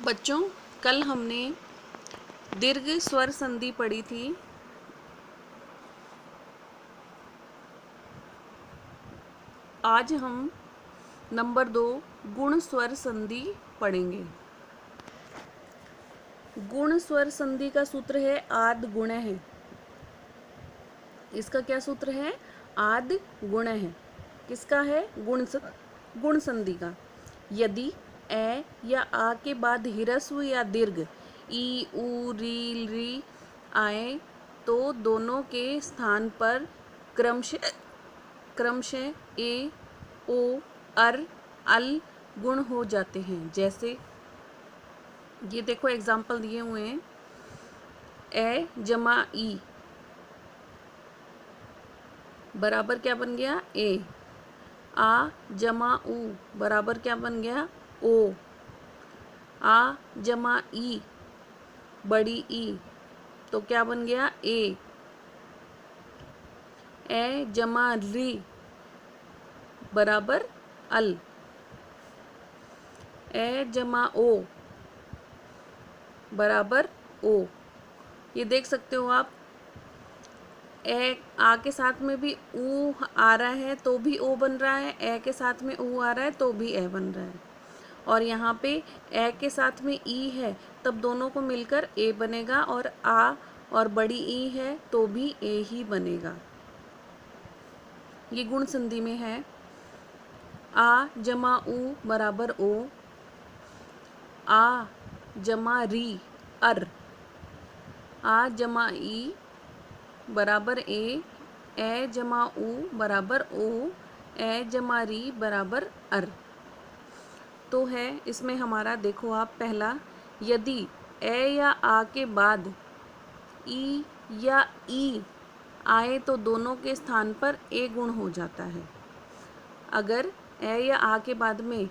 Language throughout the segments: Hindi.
बच्चों, कल हमने दीर्घ स्वर संधि पढ़ी थी। आज हम नंबर 2 गुण स्वर संधि पढ़ेंगे। गुण स्वर संधि का सूत्र है आद गुण है। इसका क्या सूत्र है? आद गुण है। किसका है? गुण संधि का। यदि ए या आ के बाद ह्रस्व या दीर्घ ई उ री री आए तो दोनों के स्थान पर क्रमशः ए ओ अर अल गुण हो जाते हैं। जैसे ये देखो एग्जाम्पल दिए हुए हैं। ए जमा ई बराबर क्या बन गया? ए। आ जमा उ बराबर क्या बन गया? ओ। आ जमा ई बड़ी ई तो क्या बन गया? ए। ए जमा री बराबर अल। ए जमा ओ बराबर ओ। ये देख सकते हो आप। ए आ के साथ में भी ऊ आ रहा है तो भी ओ बन रहा है, ए के साथ में ऊ आ रहा है तो भी ए बन रहा है। और यहाँ पे ए के साथ में ई है तब दोनों को मिलकर ए बनेगा, और आ और बड़ी ई है तो भी ए ही बनेगा। ये गुण संधि में है। आ जमा ऊ बराबर ओ। आ जमा री अर। आ जमा ई बराबर ए। ए जमा ऊ बराबर ओ। ए जमा री बराबर अर। तो है इसमें हमारा, देखो आप, पहला, यदि ए या आ के बाद ई या ई आए तो दोनों के स्थान पर ए गुण हो जाता है। अगर ए या आ के बाद में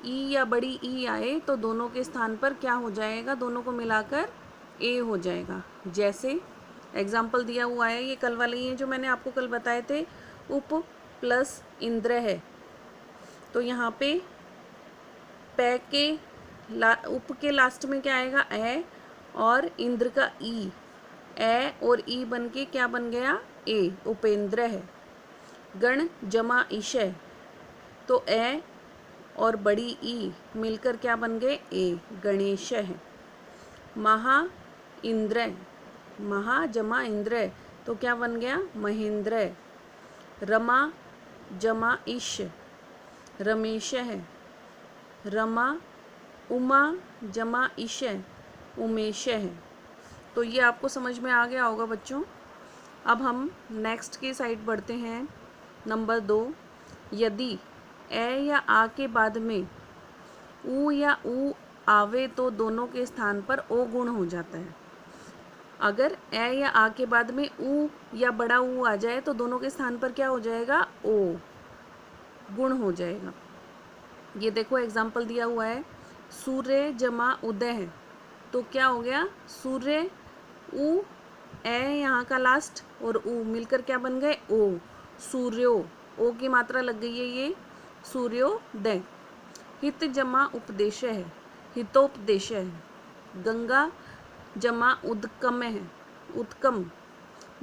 ई या बड़ी ई आए तो दोनों के स्थान पर क्या हो जाएगा? दोनों को मिलाकर ए हो जाएगा। जैसे एग्जाम्पल दिया हुआ है, ये कल वाले ही हैं जो मैंने आपको कल बताए थे। उप प्लस इंद्र है तो यहाँ पे उप के लास्ट में क्या आएगा? ए, और इंद्र का ई। ए और ई बन के क्या बन गया? ए। उपेंद्र है। गण जमा ईशय तो ए और बड़ी ई मिलकर क्या बन गए? ए। गणेश है। महा इंद्र, महा जमा इंद्र तो क्या बन गया? महेंद्र। रमा जमा ईश रमेश है। रमा उमा जमा ईश उमेश है। तो ये आपको समझ में आ गया होगा बच्चों। अब हम नेक्स्ट की साइड बढ़ते हैं। नंबर 2, यदि ए या आ के बाद में ऊ या ऊ आवे तो दोनों के स्थान पर ओ गुण हो जाता है। अगर ए या आ के बाद में ऊ या बड़ा ऊ आ जाए तो दोनों के स्थान पर क्या हो जाएगा? ओ गुण हो जाएगा। ये देखो एग्जाम्पल दिया हुआ है। सूर्य जमा उदय है तो क्या हो गया? सूर्य, ऊ, ए यहाँ का लास्ट और ऊ मिलकर क्या बन गए? ओ। सूर्यो, ओ की मात्रा लग गई है ये। सूर्योदय। हित जमा उपदेश है, हितोपदेश है। गंगा जमा उदकम है, उत्कम,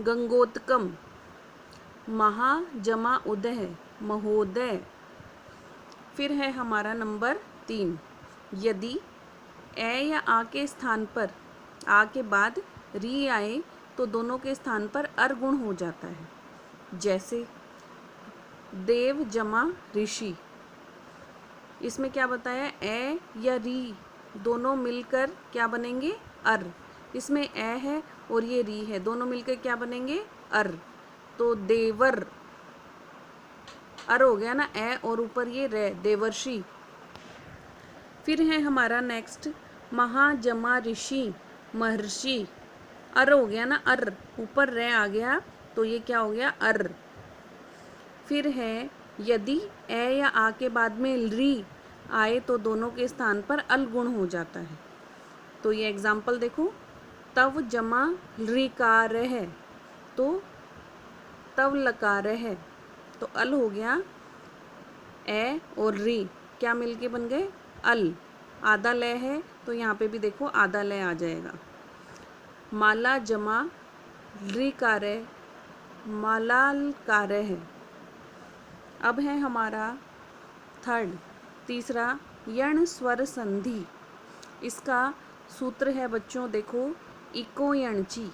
गंगोत्कम। महा जमा उदय है, महोदय। फिर है हमारा नंबर 3, यदि ए या आ के स्थान पर, आ के बाद री आए तो दोनों के स्थान पर अर गुण हो जाता है। जैसे देव जमा ऋषि, इसमें क्या बताया? ए या री दोनों मिलकर क्या बनेंगे? अर। इसमें ए है और ये री है, दोनों मिलकर क्या बनेंगे? अर। तो देवर, अर हो गया ना, ए और ऊपर ये रे, देवर्षि। फिर है हमारा नेक्स्ट, महा जमा ऋषि महर्षि। अर हो गया ना, अर, ऊपर रे आ गया तो ये क्या हो गया? अर। फिर है यदि ए या आ के बाद में री आए तो दोनों के स्थान पर अल गुण हो जाता है। तो ये एग्जाम्पल देखो। तव जमा ऋकार है तो तव लकार है तो अल हो गया। ए और री क्या मिलके बन गए? अल। आधा लय है तो यहाँ पे भी देखो आधा लय आ जाएगा। माला जमा ऋकारे मालालकारे है। अब है हमारा तीसरा यण स्वर संधि। इसका सूत्र है बच्चों देखो इको यणची।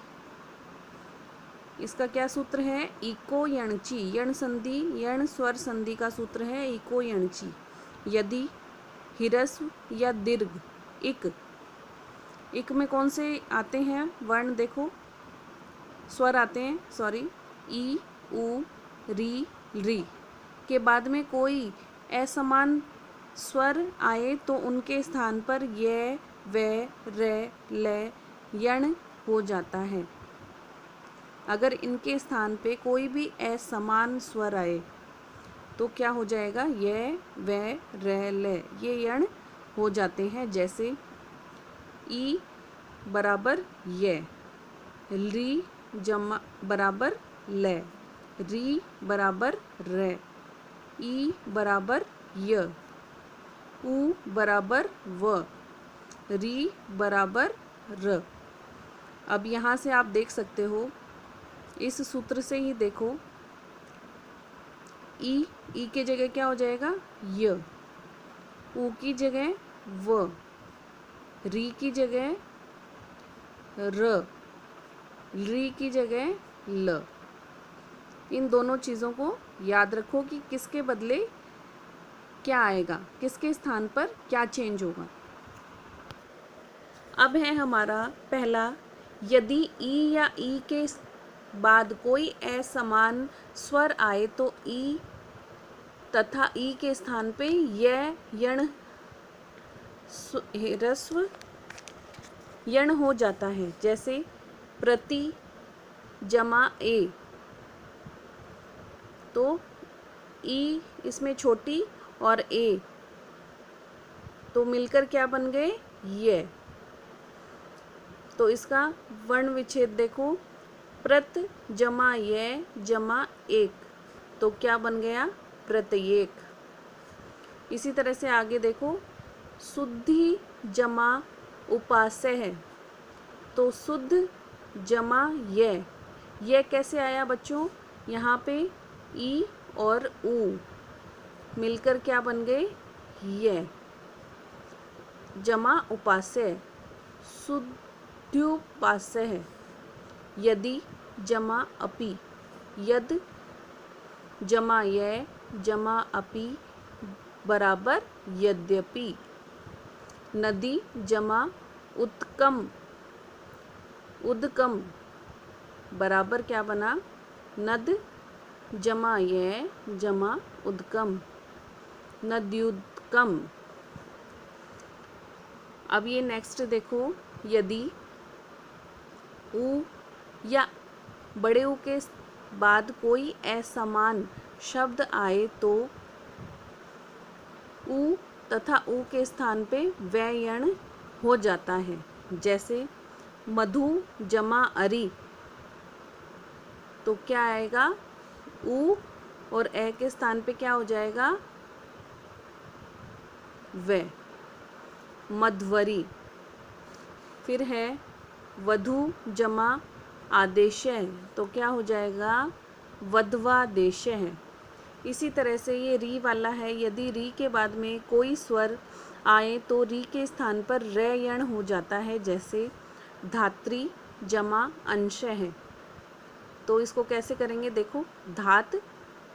इसका क्या सूत्र है? इको यणची। यण संधि यण स्वर संधि का सूत्र है इको यणची। यदि हिरस्व या दीर्घ इक में कौन से आते हैं वर्ण देखो, स्वर आते हैं, सॉरी, ई उ री री के बाद में कोई असमान स्वर आए तो उनके स्थान पर य व रे ले यण हो जाता है। अगर इनके स्थान पे कोई भी असमान स्वर आए तो क्या हो जाएगा? य व रे ले ये यण हो जाते हैं। जैसे ई बराबर य, री जमा बराबर ले, री बराबर रे, ई बराबर य, उ बराबर व, री बराबर र। अब यहाँ से आप देख सकते हो इस सूत्र से ही देखो ई के जगह क्या हो जाएगा? य, उ की जगह व, री की जगह र, री की जगह ल। इन दोनों चीज़ों को याद रखो कि किसके बदले क्या आएगा, किसके स्थान पर क्या चेंज होगा। अब है हमारा पहला, यदि ई या ई के बाद कोई असमान स्वर आए तो ई तथा ई के स्थान पे य यण ह्रस्व यण हो जाता है। जैसे प्रति जमा ए, तो ई इसमें छोटी और ए तो मिलकर क्या बन गए? ये। तो इसका वर्ण विच्छेद देखो, प्रत जमा ये जमा एक, तो क्या बन गया? प्रत्येक। इसी तरह से आगे देखो, शुद्धि जमा उपास्य है, तो शुद्ध जमा ये कैसे आया बच्चों? यहाँ पे ई और उ मिलकर क्या बन गए? ये। जमा उपास्य शुद्ध्युपास्य है। यदि जमा अपि, यद जमा ये जमा अपि बराबर यद्यपि। नदी जमा उत्कम उदकम बराबर क्या बना? नद जमा ये जमा उदकम नद्युदकम। अब ये नेक्स्ट देखो, यदि उ या बड़े उ के बाद कोई असमान शब्द आए तो उ तथा उ के स्थान पे व्ययण हो जाता है। जैसे मधु जमा अरी, तो क्या आएगा? उ और ए के स्थान पे क्या हो जाएगा? वे। मध्वरी। फिर है वधु जमा आदेश है, तो क्या हो जाएगा? वध्वादेश है। इसी तरह से ये री वाला है, यदि री के बाद में कोई स्वर आए तो री के स्थान पर रे यण हो जाता है। जैसे धात्री जमा अंश है, तो इसको कैसे करेंगे देखो, धात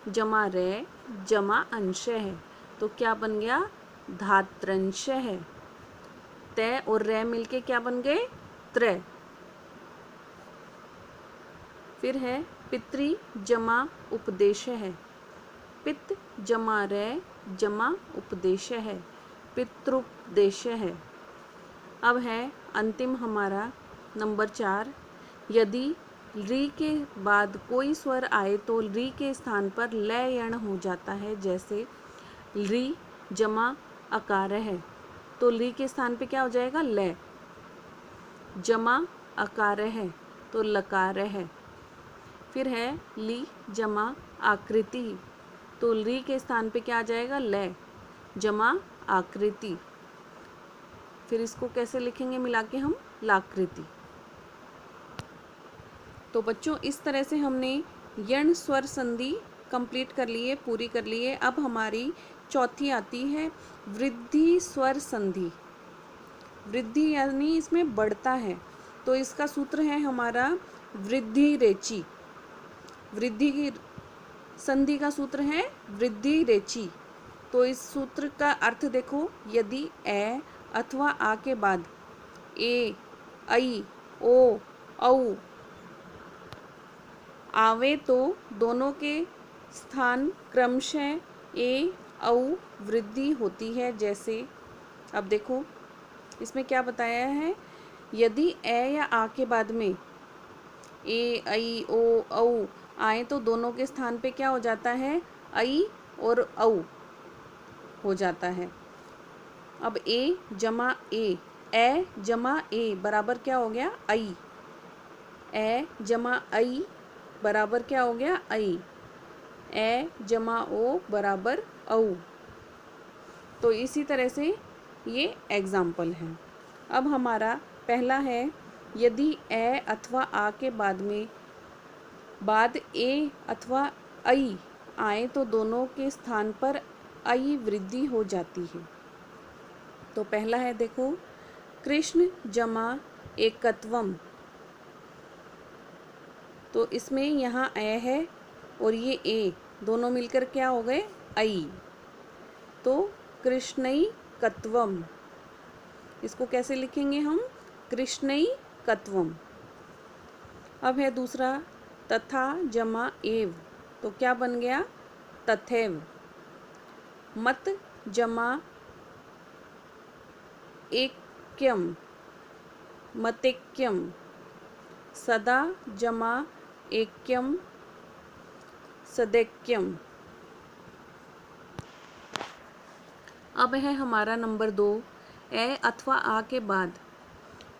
जमा रे जमा अंश है, तो क्या बन गया? धात्रंश है। तय और रे मिलके क्या बन गए? त्रय। फिर है पितृ जमा उपदेश है, पित्त जमा रे जमा उपदेश है, पितृपदेश है। अब है अंतिम हमारा नंबर 4, यदि री के बाद कोई स्वर आए तो री के स्थान पर लय यण हो जाता है। जैसे री जमा अकार है, तो ली के स्थान पे क्या हो जाएगा? लय। जमा अकार है तो लकार है। फिर है ली जमा आकृति, तो ली के स्थान पे क्या आ जाएगा? लय जमा आकृति। फिर इसको कैसे लिखेंगे मिला के हम, लाकृति। तो बच्चों इस तरह से हमने यण स्वर संधि कंप्लीट कर ली है, पूरी कर ली है। अब हमारी चौथी आती है वृद्धि स्वर संधि। वृद्धि यानी इसमें बढ़ता है, तो इसका सूत्र है हमारा वृद्धि रेची। वृद्धि की संधि का सूत्र है वृद्धि रेची। तो इस सूत्र का अर्थ देखो, यदि ए अथवा आ के बाद ए, ऐ, ओ, औ आवे तो दोनों के स्थान क्रमशः ए, औ वृद्धि होती है। जैसे अब देखो इसमें क्या बताया है, यदि ए या आ के बाद में ए, ऐ, ओ, औ आए तो दोनों के स्थान पे क्या हो जाता है, ऐ और औ हो जाता है। अब ए जमा ए बराबर क्या हो गया, ऐ। ए जमा ऐ बराबर क्या हो गया, ऐ। ए जमा ओ बराबर औ। तो इसी तरह से ये एग्जाम्पल है। अब हमारा पहला है, यदि ए अथवा आ के बाद ए अथवा ऐ आए तो दोनों के स्थान पर ऐ वृद्धि हो जाती है। तो पहला है देखो, कृष्ण जमा एकत्वम। तो इसमें यहाँ ए है और ये ए दोनों मिलकर क्या हो गए, ऐ। तो कृष्णई कत्वम, इसको कैसे लिखेंगे हम, कृष्णई कत्वम। अब है दूसरा, तथा जमा एव। तो क्या बन गया, तथैव। मत जमा एक्यम, मतेक्यम। सदा जमा एक्यम, सदैक्यम। अब है हमारा नंबर 2, ए अथवा आ के बाद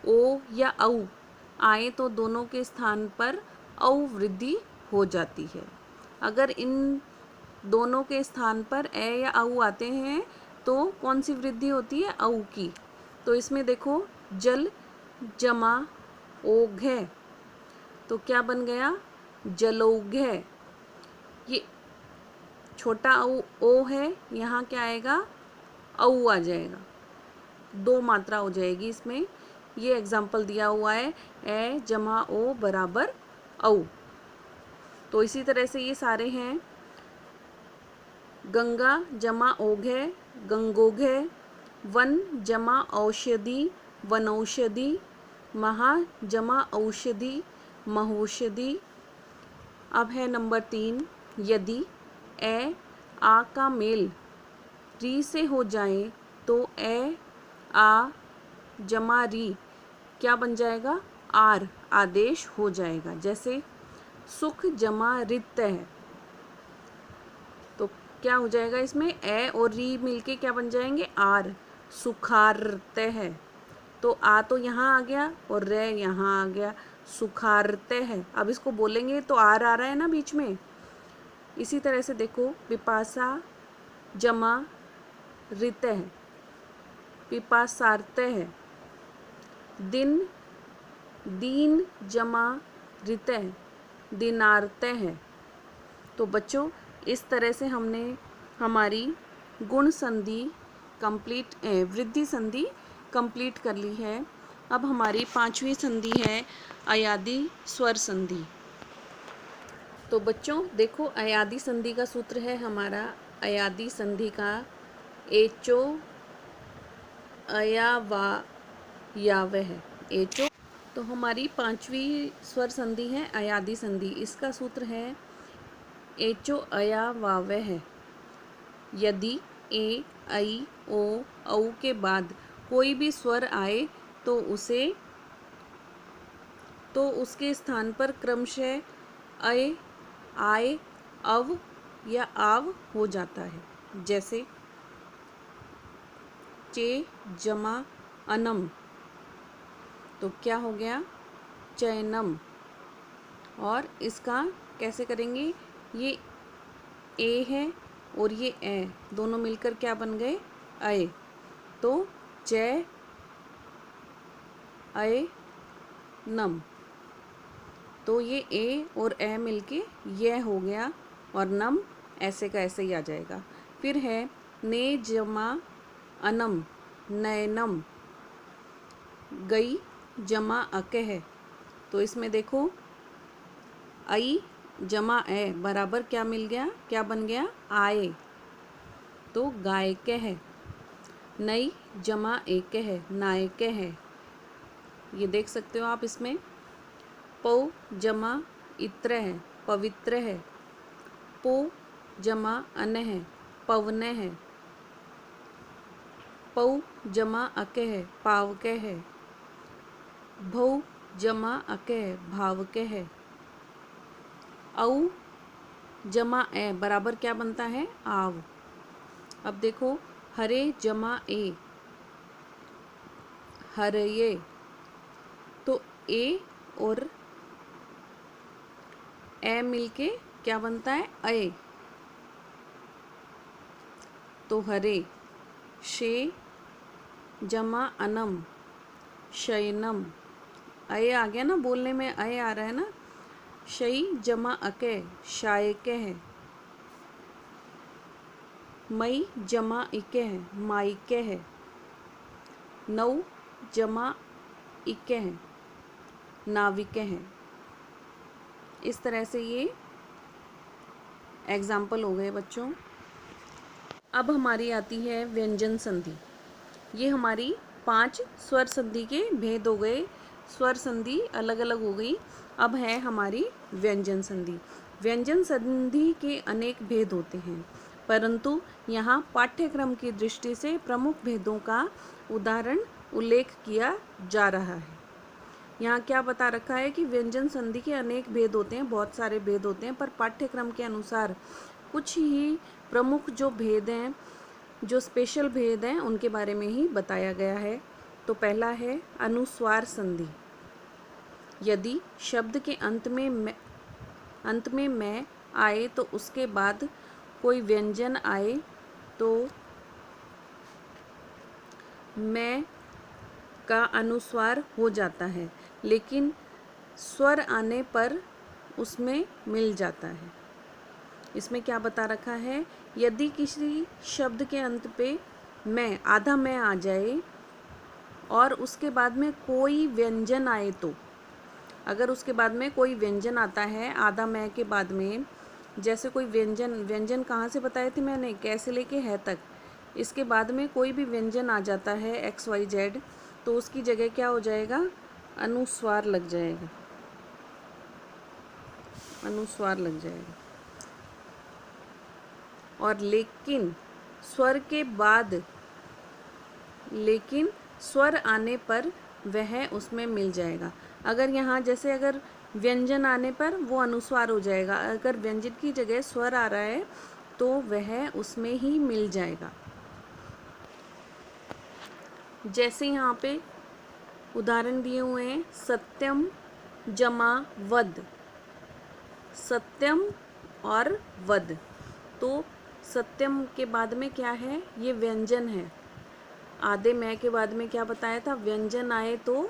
ओ या औ आए तो दोनों के स्थान पर औ वृद्धि हो जाती है। अगर इन दोनों के स्थान पर ए या औ आते हैं तो कौन सी वृद्धि होती है, औ की। तो इसमें देखो, जल जमा ओघ, तो क्या बन गया, जलौघ। ये छोटा ओ है, यहाँ क्या आएगा, औ आ जाएगा, 2 मात्रा हो जाएगी इसमें। ये एग्जाम्पल दिया हुआ है, ए जमा ओ बराबर औ। तो इसी तरह से ये सारे हैं, गंगा जमा ओघ, गंगोघ। वन जमा औषधि, वनौषधि। महा जमा औषधि, महौषधि। अब है नंबर 3, यदि ए आ का मेल री से हो जाए तो ए आ जमा री क्या बन जाएगा, आर आदेश हो जाएगा। जैसे सुख जमा रित है, तो क्या हो जाएगा, इसमें ए और री मिलके क्या बन जाएंगे, आर, सुखारते है। तो आ तो यहाँ आ गया और रे यहाँ आ गया, सुखारते है। अब इसको बोलेंगे तो आर आ रहा है ना बीच में। इसी तरह से देखो, पिपासा जमा रित है, पिपासारते है। दिन दीन जमा रित है, दिनारते है। तो बच्चों इस तरह से हमने हमारी गुण संधि कंप्लीट, वृद्धि संधि कंप्लीट कर ली है। अब हमारी 5वीं संधि है अयादी स्वर संधि। तो बच्चों देखो, अयादी संधि का सूत्र है हमारा, अयादी संधि का एचो अया वा याव है, एचो। तो हमारी 5वीं स्वर संधि है अयादी संधि। इसका सूत्र है एचो अया वाव है। यदि ए, ऐ, ओ, औ के बाद कोई भी स्वर आए तो उसके स्थान पर क्रमशः अय, आय, अव या आव हो जाता है। जैसे चे जमा अनम, तो क्या हो गया, चैनम। और इसका कैसे करेंगे, ये ए है और ये ए दोनों मिलकर क्या बन गए, अय। तो जय अय नम, तो ये ए और ए मिलके यह हो गया और नम ऐसे का ऐसे ही आ जाएगा। फिर है ने जमा अनम नयनम, गई जमा अकह, तो इसमें देखो आई जमा ए बराबर क्या मिल गया, क्या बन गया, आए, तो गायक है। नई जमा एक है, नायक है, ये देख सकते हो आप इसमें। पौ जमा इत्र है, पवित्र है। पो जमा अन है, पवन है। पौ जमा अक है, पावक है। भौ जमा अक है, भावक है। औ जमा ए बराबर क्या बनता है, आव। अब देखो हरे जमा ए, हरये, तो ए और ए मिलके क्या बनता है, अय, तो हरे। शे जमा अनम शयनम, अय आ गया ना, बोलने में अय आ रहा है ना। शई जमा अके शायक है। मई जमा इके है, माइके है। नौ जमा इके है, नाविके हैं। इस तरह से ये एग्जाम्पल हो गए बच्चों। अब हमारी आती है व्यंजन संधि। ये हमारी 5 स्वर संधि के भेद हो गए, स्वर संधि अलग अलग हो गई। अब है हमारी व्यंजन संधि। व्यंजन संधि के अनेक भेद होते हैं, परंतु यहाँ पाठ्यक्रम की दृष्टि से प्रमुख भेदों का उदाहरण उल्लेख किया जा रहा है। यहाँ क्या बता रखा है कि व्यंजन संधि के अनेक भेद होते हैं, बहुत सारे भेद होते हैं, पर पाठ्यक्रम के अनुसार कुछ ही प्रमुख जो भेद हैं, जो स्पेशल भेद हैं, उनके बारे में ही बताया गया है। तो पहला है अनुस्वार संधि। यदि शब्द के अंत में मैं आए तो उसके बाद कोई व्यंजन आए तो मैं का अनुस्वार हो जाता है, लेकिन स्वर आने पर उसमें मिल जाता है। इसमें क्या बता रखा है, यदि किसी शब्द के अंत पे मैं, आधा मैं आ जाए और उसके बाद में कोई व्यंजन आए तो, अगर उसके बाद में कोई व्यंजन आता है आधा मैं के बाद में, जैसे कोई व्यंजन कहाँ से बताए थे मैंने, कैसे लेके है तक, इसके बाद में कोई भी व्यंजन आ जाता है XYZ, तो उसकी जगह क्या हो जाएगा, अनुस्वार लग जाएगा, अनुस्वार लग जाएगा। और लेकिन स्वर के बाद, लेकिन स्वर आने पर वह उसमें मिल जाएगा। अगर यहाँ जैसे अगर व्यंजन आने पर वो अनुस्वार हो जाएगा, अगर व्यंजन की जगह स्वर आ रहा है तो वह उसमें ही मिल जाएगा। जैसे यहाँ पे उदाहरण दिए हुए हैं, सत्यम जमा वद, सत्यम और वद, तो सत्यम के बाद में क्या है, ये व्यंजन है। आधे मैं के बाद में क्या बताया था, व्यंजन आए तो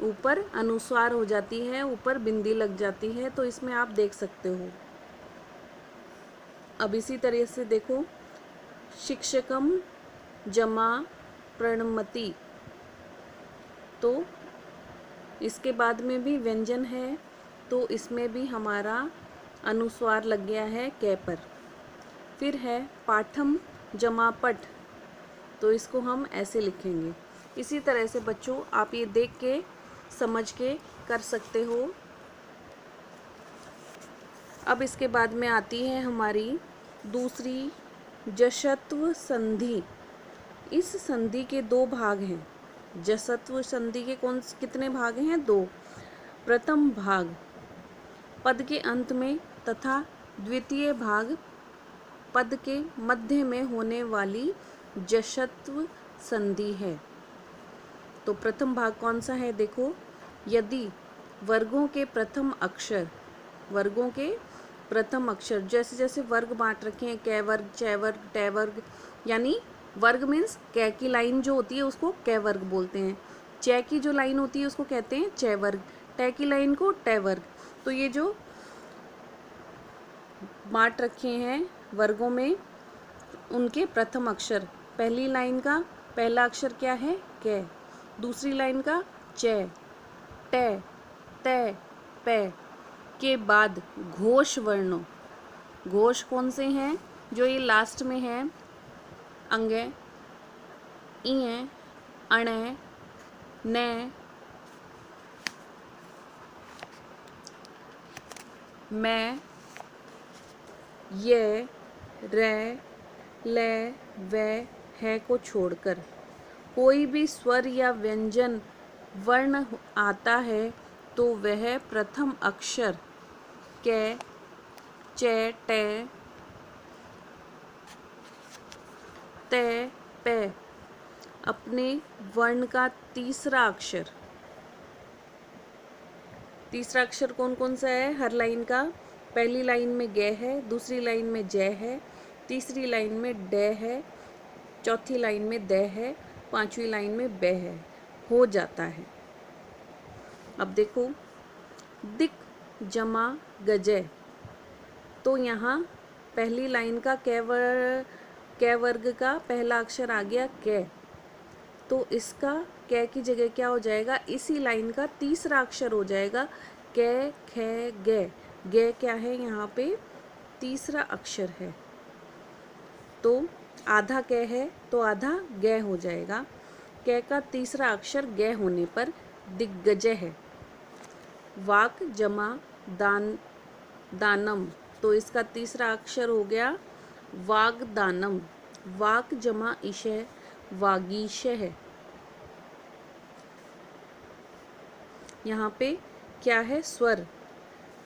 ऊपर अनुस्वार हो जाती है, ऊपर बिंदी लग जाती है, तो इसमें आप देख सकते हो। अब इसी तरह से देखो, शिक्षकम जमा प्रणमति, तो इसके बाद में भी व्यंजन है, तो इसमें भी हमारा अनुस्वार लग गया है कै पर। फिर है पाठम जमा पठ, तो इसको हम ऐसे लिखेंगे। इसी तरह से बच्चों आप ये देख के समझ के कर सकते हो। अब इसके बाद में आती है हमारी दूसरी जशत्व संधि। इस संधि के 2 भाग हैं। जसत्व संधि के कितने भाग हैं, 2। प्रथम भाग पद के अंत में तथा द्वितीय भाग पद के मध्य में होने वाली जशत्व संधि है। तो प्रथम भाग कौन सा है, देखो, यदि वर्गों के प्रथम अक्षर, वर्गों के प्रथम अक्षर, जैसे जैसे वर्ग बांट रखे हैं, कै वर्ग, चै वर्ग, टै वर्ग, यानी वर्ग मीन्स कै की लाइन जो होती है उसको कै वर्ग बोलते हैं। च की जो लाइन होती है उसको कहते हैं च वर्ग, ट की लाइन को ट वर्ग। तो ये जो बांट रखे हैं वर्गों में उनके प्रथम अक्षर, पहली लाइन का पहला अक्षर क्या है क, दूसरी लाइन का च, ट, त, प के बाद घोष वर्णों, घोष कौन से हैं जो ये लास्ट में है, अंगे, इए, अणे, ने, मैं, ये, रे, ले, वे, है को छोड़कर कोई भी स्वर या व्यंजन वर्ण आता है तो वह प्रथम अक्षर क, च, ट, त, प अपने वर्ण का तीसरा अक्षर, तीसरा अक्षर कौन कौन सा है हर लाइन का, पहली लाइन में ग है, दूसरी लाइन में ज है, तीसरी लाइन में ड है, चौथी लाइन में द है, पांचवी लाइन में ब है, हो जाता है। अब देखो दिक जमा गजय, तो यहाँ पहली लाइन का क वर्ग का पहला अक्षर आ गया क, तो इसका क की जगह क्या हो जाएगा, इसी लाइन का तीसरा अक्षर हो जाएगा क, ख, ग। ग क्या है यहाँ पे तीसरा अक्षर है, तो आधा क है तो आधा ग हो जाएगा। क का तीसरा अक्षर ग होने पर दिग्गजय है। वाक जमा दानम, तो इसका तीसरा अक्षर हो गया वागदानम। वाक जमा ईशय वागीशय है। यहाँ पे क्या है स्वर,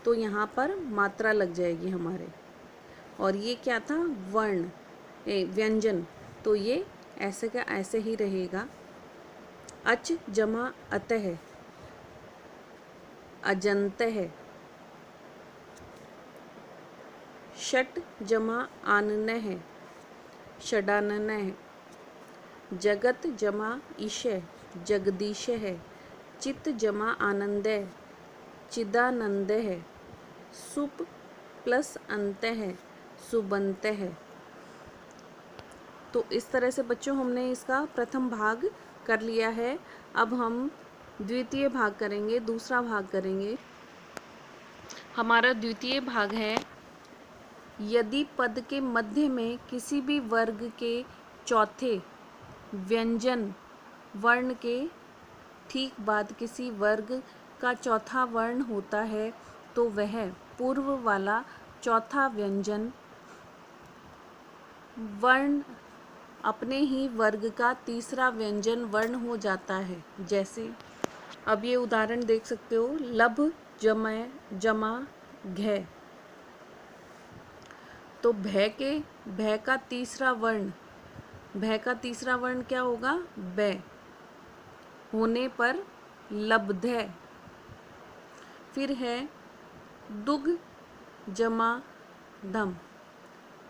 तो यहाँ पर मात्रा लग जाएगी हमारे, और ये क्या था वर्ण व्यंजन, तो ये ऐसे का ऐसे ही रहेगा। अच जमा अतः अजंत है। षट जमा आनन है षडानन है। जगत जमा ईशय जगदीश है। चित्त जमा आनंद है चिदानंद है। सुप प्लस अंत है सुबंत है। तो इस तरह से बच्चों हमने इसका प्रथम भाग कर लिया है। अब हम द्वितीय भाग करेंगे, दूसरा भाग करेंगे। हमारा द्वितीय भाग है, यदि पद के मध्य में किसी भी वर्ग के चौथे व्यंजन वर्ण के ठीक बाद किसी वर्ग का चौथा वर्ण होता है तो वह पूर्व वाला चौथा व्यंजन वर्ण अपने ही वर्ग का तीसरा व्यंजन वर्ण हो जाता है। जैसे अब ये उदाहरण देख सकते हो, लभ जमा घ, तो भय का तीसरा वर्ण क्या होगा ब होने पर लब्ध। फिर है दुग जमा धम,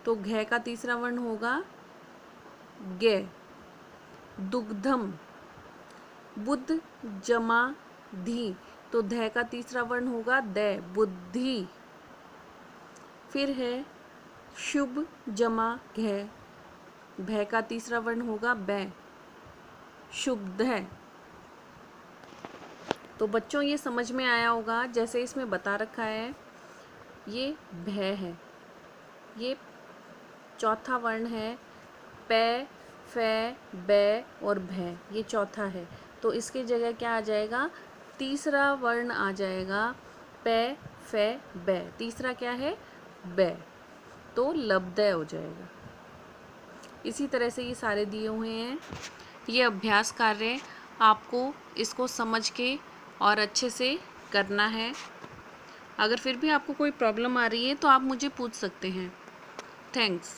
तो घ का तीसरा वर्ण होगा ग दुग्धम। बुद्ध जमा धी, तो ध का तीसरा वर्ण होगा द बुद्धि। फिर है शुभ जमा घ, भय का तीसरा वर्ण होगा बै शुभ है। तो बच्चों ये समझ में आया होगा, जैसे इसमें बता रखा है ये भय है, ये चौथा वर्ण है, पै फै बै और भय ये चौथा है, तो इसके जगह क्या आ जाएगा, तीसरा वर्ण आ जाएगा पै फै बै, तीसरा क्या है बै, तो लब्धय हो जाएगा। इसी तरह से ये सारे दिए हुए हैं। ये अभ्यास कार्य आपको इसको समझ के और अच्छे से करना है। अगर फिर भी आपको कोई प्रॉब्लम आ रही है तो आप मुझे पूछ सकते हैं। थैंक्स।